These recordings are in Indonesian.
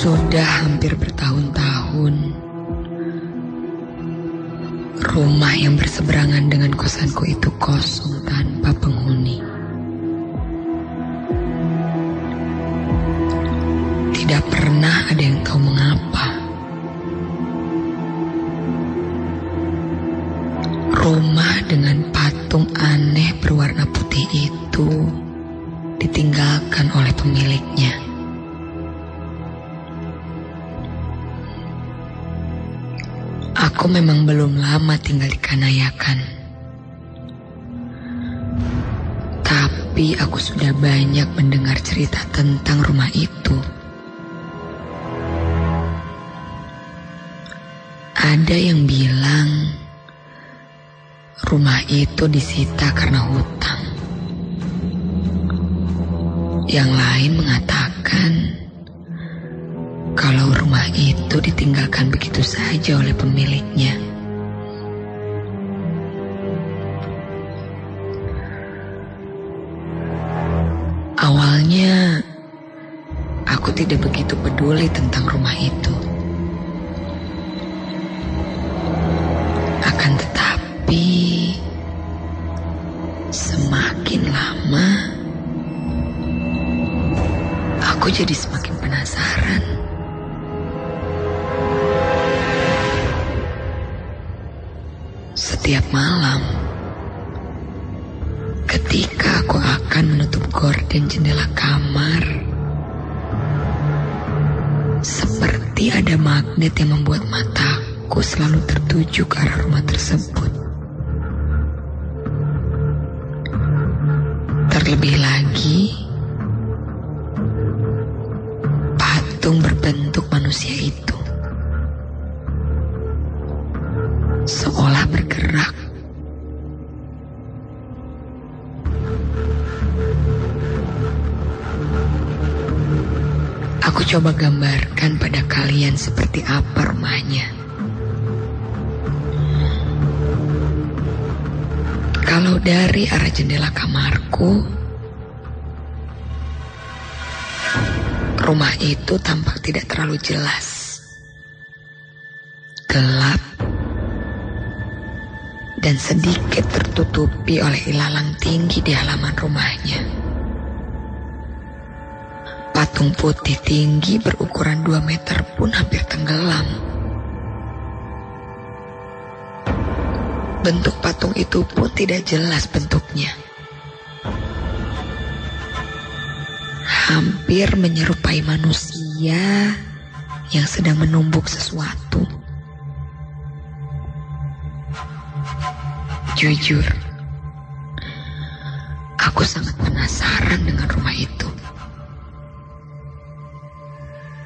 Sudah hampir bertahun-tahun, rumah yang berseberangan dengan kosanku itu kosong tanpa penghuni. Tidak pernah ada yang tahu mengapa. Rumah dengan patung aneh berwarna putih itu ditinggalkan oleh pemiliknya. Aku memang belum lama tinggal di Kanayakan. Tapi aku sudah banyak mendengar cerita tentang rumah itu. Ada yang bilang rumah itu disita karena hutang. Yang lain mengatakan kalau rumah itu ditinggalkan begitu saja oleh pemiliknya. Awalnya, aku tidak begitu peduli tentang rumah itu. Akan tetapi, semakin lama, aku jadi semakin penasaran. Setiap malam, ketika aku akan menutup gorden jendela kamar, seperti ada magnet yang membuat mataku selalu tertuju ke arah rumah tersebut. Terlebih lagi, patung berbentuk manusia itu seolah bergerak. Aku coba gambarkan pada kalian seperti apa rumahnya. Kalau dari arah jendela kamarku, rumah itu tampak tidak terlalu jelas. Gelap dan sedikit tertutupi oleh ilalang tinggi di halaman rumahnya. Patung putih tinggi berukuran 2 meter pun hampir tenggelam. Bentuk patung itu pun tidak jelas bentuknya. Hampir menyerupai manusia yang sedang menumbuk sesuatu. Jujur, aku sangat penasaran dengan rumah itu.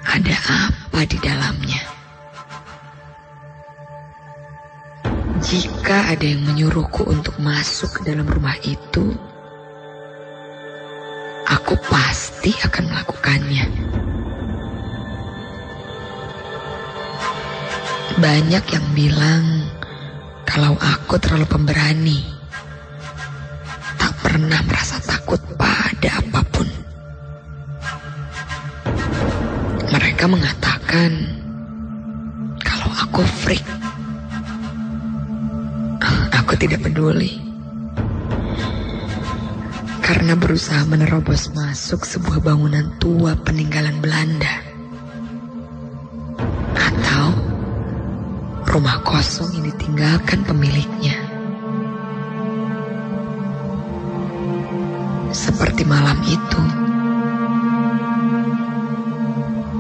Ada apa di dalamnya? Jika ada yang menyuruhku untuk masuk ke dalam rumah itu, aku pasti akan melakukannya. Banyak yang bilang kalau aku terlalu pemberani, tak pernah merasa takut pada apapun. Mereka mengatakan kalau aku freak. Aku tidak peduli. Karena berusaha menerobos masuk sebuah bangunan tua peninggalan Belanda. Atau rumah kosong yang ditinggalkan pemiliknya. Seperti malam itu,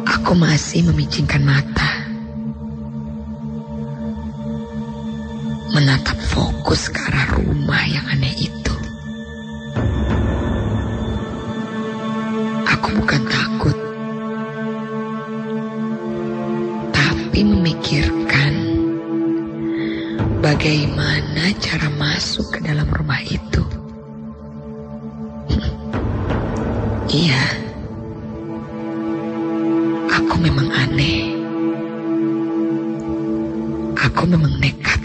aku masih memicingkan mata, menatap fokus ke arah rumah yang aneh itu. Aku bukan takut, tapi memikirkan bagaimana cara masuk ke dalam rumah itu. Iya, aku memang aneh. Aku memang nekat.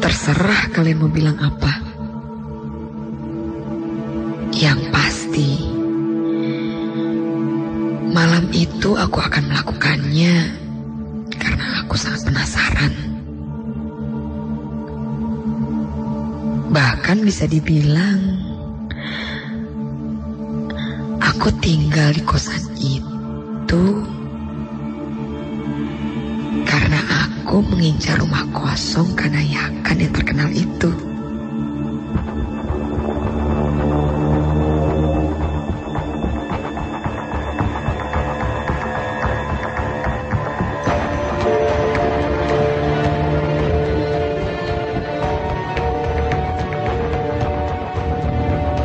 Terserah kalian mau bilang apa. Yang pasti, Malam itu aku akan melakukannya karena aku sangat penasaran. Bahkan bisa dibilang aku tinggal di kosan itu karena aku mengincar rumah kosong Kanayakan yang terkenal itu.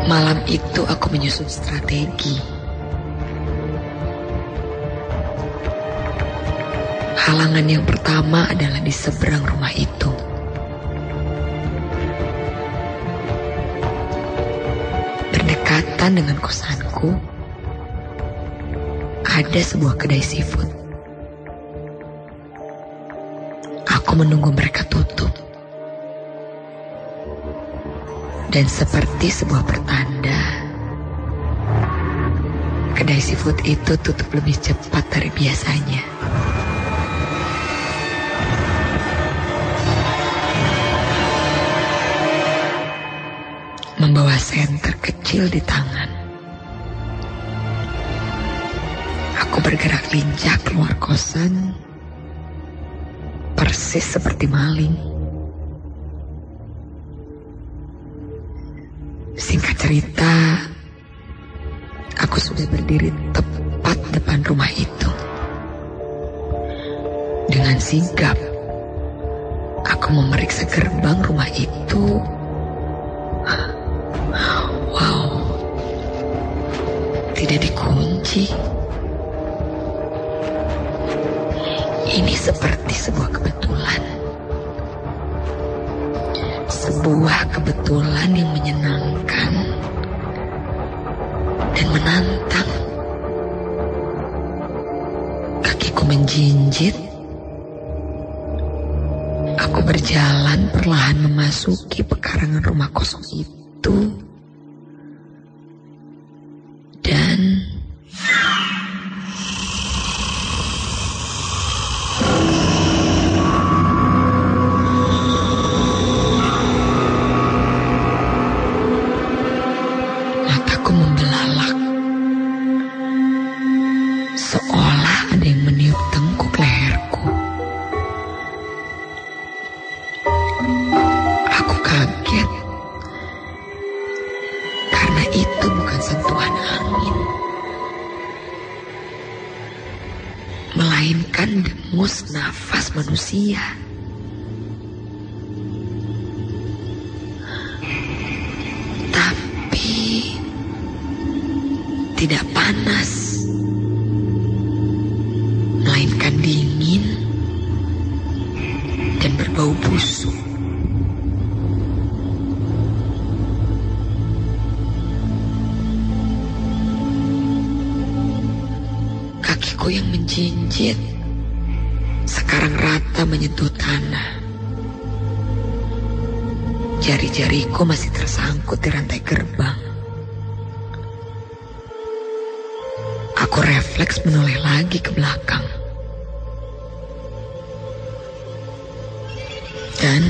Malam itu aku menyusun strategi. Halangan yang pertama adalah di seberang rumah itu. Berdekatan dengan kosanku, ada sebuah kedai seafood. Aku menunggu mereka tutup. Dan seperti sebuah pertanda, kedai seafood itu tutup lebih cepat dari biasanya. Membawa senter kecil di tangan, aku bergerak lincah keluar kosan, persis seperti maling. Singkat cerita, aku sudah berdiri tepat depan rumah itu. Dengan sigap, aku memeriksa gerbang rumah itu. Wow, tidak dikunci. Ini seperti sebuah kebetulan. Sebuah kebetulan yang menyenangkan dan menantang. Kakiku menjinjit. Aku berjalan perlahan memasuki pekarangan rumah kosong itu. Dan mataku membelalak, seolah ada yang meniup tengkuk leherku. Aku kaget karena itu bukan sentuhan angin, melainkan dengus nafas manusia. Tapi tidak panas, melainkan dingin dan berbau busuk. Kakiku yang menjinjit sekarang rata menyentuh tanah. Jari-jariku masih tersangkut di rantai gerbang. Aku refleks menoleh lagi ke belakang. Dan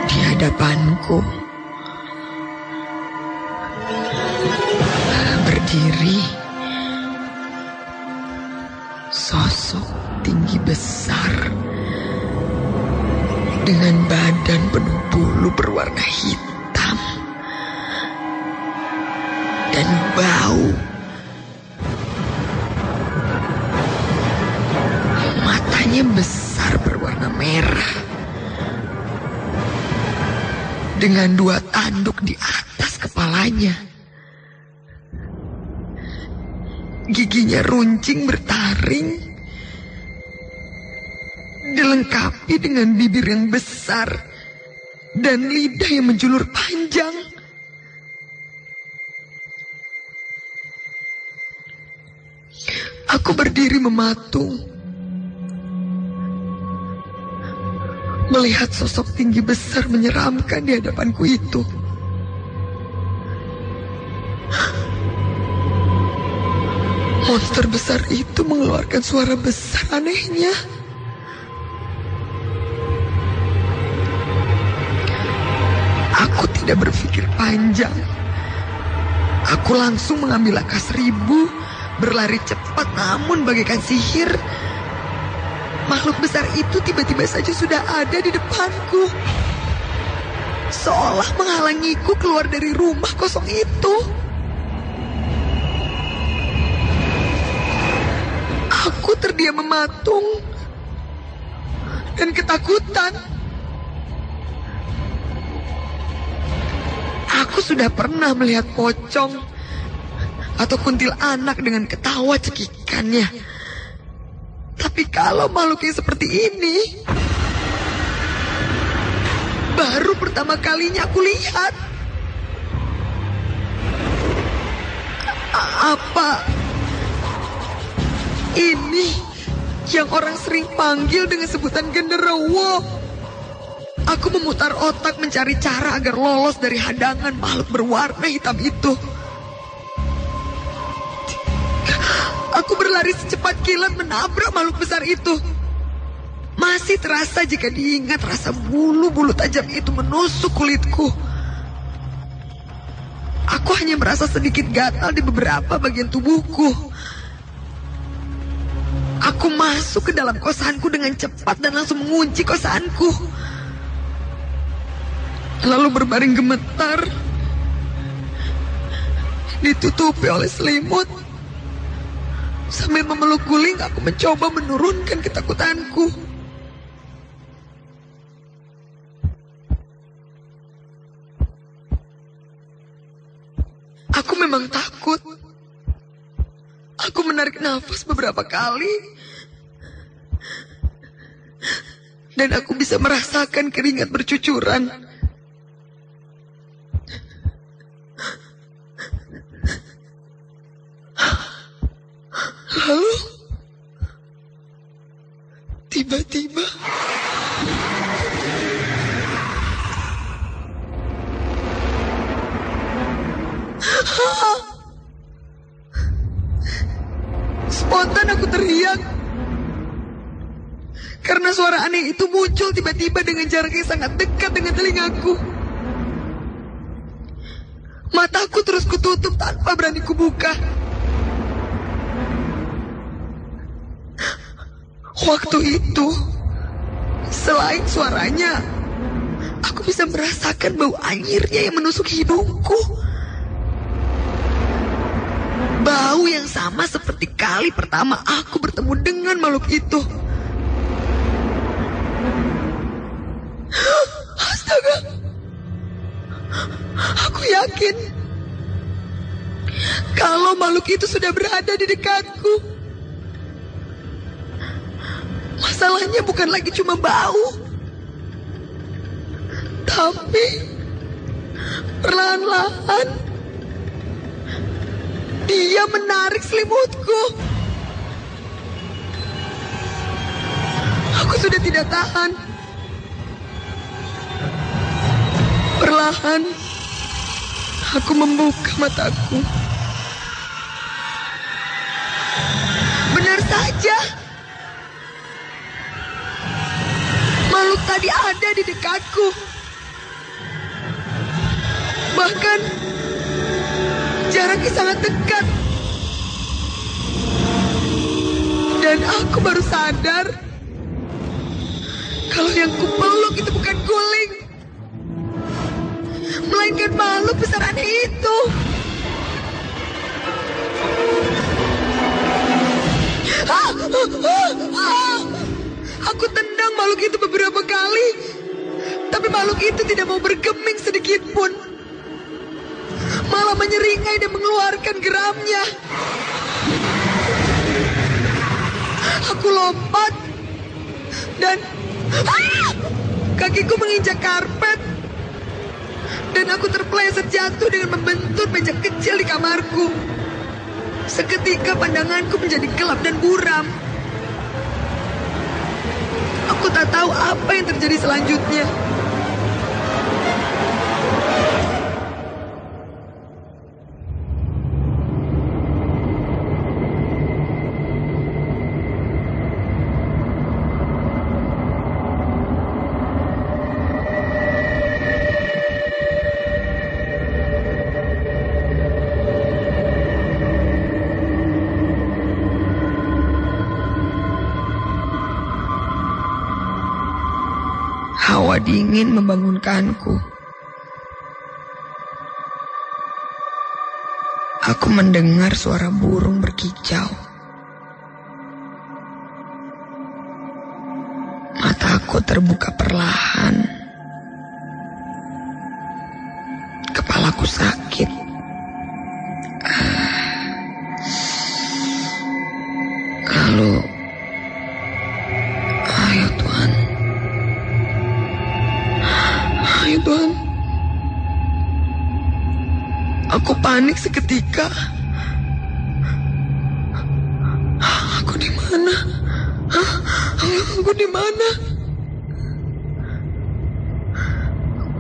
di hadapanku berdiri sosok tinggi besar dengan badan penuh bulu berwarna hitam dan bau. Matanya besar berwarna merah dengan 2 tanduk di atas kepalanya. Giginya runcing bertaring, dilengkapi dengan bibir yang besar dan lidah yang menjulur panjang. Aku berdiri mematung. melihat sosok tinggi besar menyeramkan di hadapanku itu. Monster besar itu mengeluarkan suara besar anehnya. Aku tidak berpikir panjang. Aku langsung mengambil langkah 1000, berlari cepat namun bagaikan sihir. Makhluk besar itu tiba-tiba saja sudah ada di depanku. Seolah menghalangiku keluar dari rumah kosong itu. Aku terdiam mematung dan ketakutan. Aku sudah pernah melihat pocong atau kuntilanak dengan ketawa cekikannya. Tapi kalau makhluknya seperti ini, baru pertama kalinya aku lihat. Apa ini yang orang sering panggil dengan sebutan genderuwo? Aku memutar otak mencari cara agar lolos dari hadangan makhluk berwarna hitam itu. Aku berlari secepat kilat menabrak makhluk besar itu. Masih terasa jika diingat rasa bulu-bulu tajam itu menusuk kulitku. Aku hanya merasa sedikit gatal di beberapa bagian tubuhku. Aku masuk ke dalam kosanku dengan cepat dan langsung mengunci kosanku. Lalu berbaring gemetar, ditutupi oleh selimut. Sambil memeluk guling, aku mencoba menurunkan ketakutanku. Aku memang takut. Aku menarik nafas beberapa kali. Dan aku bisa merasakan keringat bercucuran. Lalu, tiba-tiba, spontan aku teriak. Karena suara aneh itu muncul tiba-tiba dengan jarak yang sangat dekat dengan telingaku. Mataku terus kututup tanpa berani kubuka. Waktu itu, selain suaranya, aku bisa merasakan bau anyirnya yang menusuk hidungku. Bau yang sama seperti kali pertama aku bertemu dengan makhluk itu. Astaga, aku yakin kalau makhluk itu sudah berada di dekatku. Masalahnya bukan lagi cuma bau, tapi perlahan-lahan dia menarik selimutku. Aku sudah tidak tahan. Perlahan aku membuka mataku. Benar saja, makhluk tadi ada di dekatku. Bahkan jaraknya sangat dekat. Dan aku baru sadar kalau yang kupeluk itu bukan guling, melainkan makhluk besar aneh itu. Aku tendang makhluk itu beberapa kali, tapi makhluk itu tidak mau bergeming sedikit pun. Malah menyeringai dan mengeluarkan geramnya. Aku lompat dan kakiku menginjak karpet. Dan aku terpeleset jatuh dengan membentur meja kecil di kamarku. Seketika pandanganku menjadi gelap dan buram. Aku Aku tak tahu apa yang terjadi selanjutnya. Hawa dingin membangunkanku. Aku mendengar suara burung berkicau. Mataku terbuka perlahan. Kepalaku sakit. Lalu, ayo Tuhan. Ayo Tuhan. Aku panik seketika. Aku di mana? Aku di mana?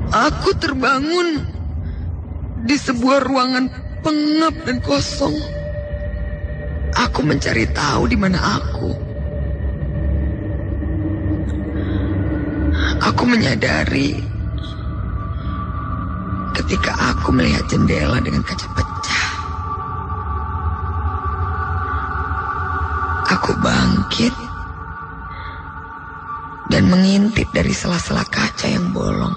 Aku terbangun di sebuah ruangan pengap dan kosong. Aku mencari tahu di mana aku. Aku menyadari ketika aku melihat jendela dengan kaca pecah. Aku bangkit dan mengintip dari sela-sela kaca yang bolong.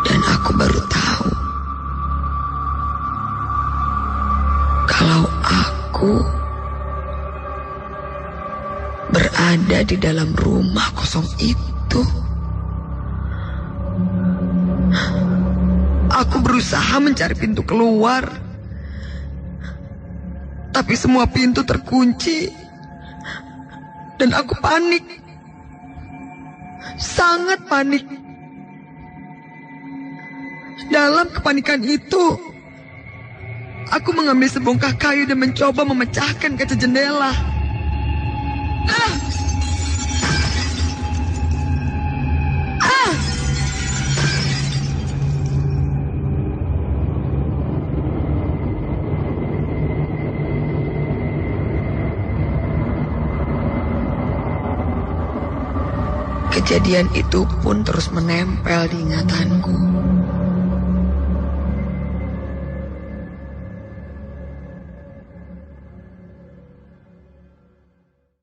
Dan aku baru tahu kalau aku berada di dalam rumah kosong itu. Aku berusaha mencari pintu keluar, tapi semua pintu terkunci. Dan aku panik. Sangat panik. Dalam kepanikan itu, aku mengambil sebongkah kayu dan mencoba memecahkan kaca jendela. Kejadian itu pun terus menempel di ingatanku.